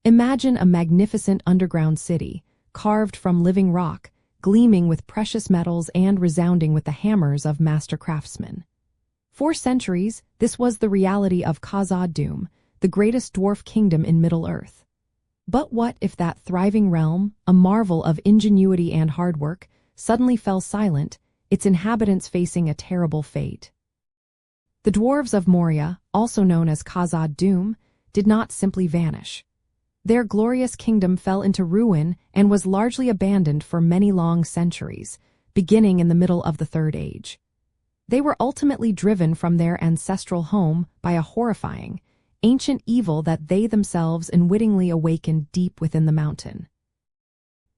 Imagine a magnificent underground city, carved from living rock, gleaming with precious metals and resounding with the hammers of master craftsmen. For centuries, this was the reality of Khazad-dûm, the greatest dwarf kingdom in Middle-earth. But what if that thriving realm, a marvel of ingenuity and hard work, suddenly fell silent, its inhabitants facing a terrible fate? The Dwarves of Moria, also known as Khazad-dûm, did not simply vanish. Their glorious kingdom fell into ruin and was largely abandoned for many long centuries, beginning in the middle of the Third Age. They were ultimately driven from their ancestral home by a horrifying, ancient evil that they themselves unwittingly awakened deep within the mountain.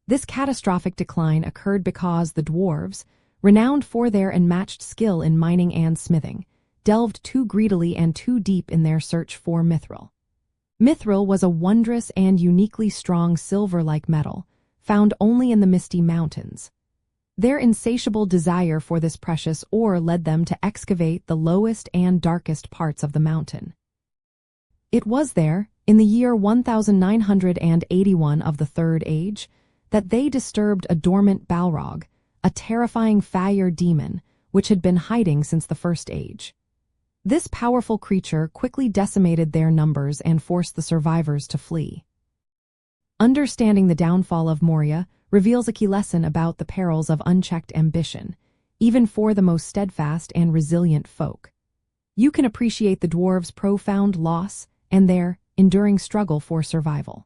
This catastrophic decline occurred because the dwarves, renowned for their unmatched skill in mining and smithing, delved too greedily and too deep in their search for mithril. Mithril was a wondrous and uniquely strong silver-like metal, found only in the misty mountains. Their insatiable desire for this precious ore led them to excavate the lowest and darkest parts of the mountain. It was there, in the year 1981 of the Third Age, that they disturbed a dormant Balrog, a terrifying fire demon, which had been hiding since the First Age. This powerful creature quickly decimated their numbers and forced the survivors to flee. Understanding the downfall of Moria reveals a key lesson about the perils of unchecked ambition, even for the most steadfast and resilient folk. You can appreciate the dwarves' profound loss and their enduring struggle for survival.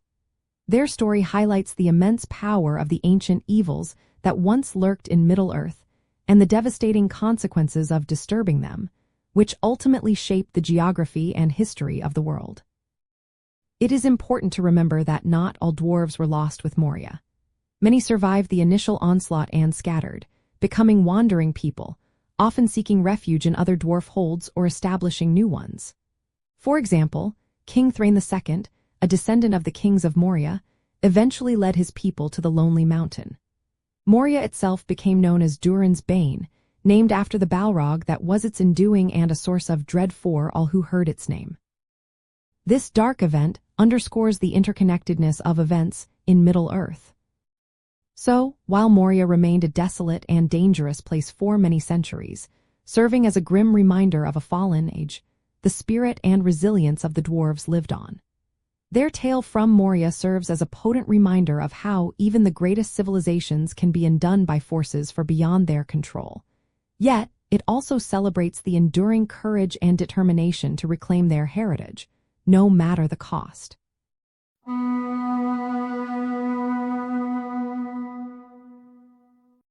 Their story highlights the immense power of the ancient evils that once lurked in Middle-earth and the devastating consequences of disturbing them, which ultimately shaped the geography and history of the world. It is important to remember that not all dwarves were lost with Moria. Many survived the initial onslaught and scattered, becoming wandering people, often seeking refuge in other dwarf holds or establishing new ones. For example, King Thrain II, a descendant of the kings of Moria, eventually led his people to the Lonely Mountain. Moria itself became known as Durin's Bane, named after the Balrog that was its undoing and a source of dread for all who heard its name. This dark event underscores the interconnectedness of events in Middle-earth. So, while Moria remained a desolate and dangerous place for many centuries, serving as a grim reminder of a fallen age, the spirit and resilience of the dwarves lived on. Their tale from Moria serves as a potent reminder of how even the greatest civilizations can be undone by forces far beyond their control. Yet, it also celebrates the enduring courage and determination to reclaim their heritage, no matter the cost.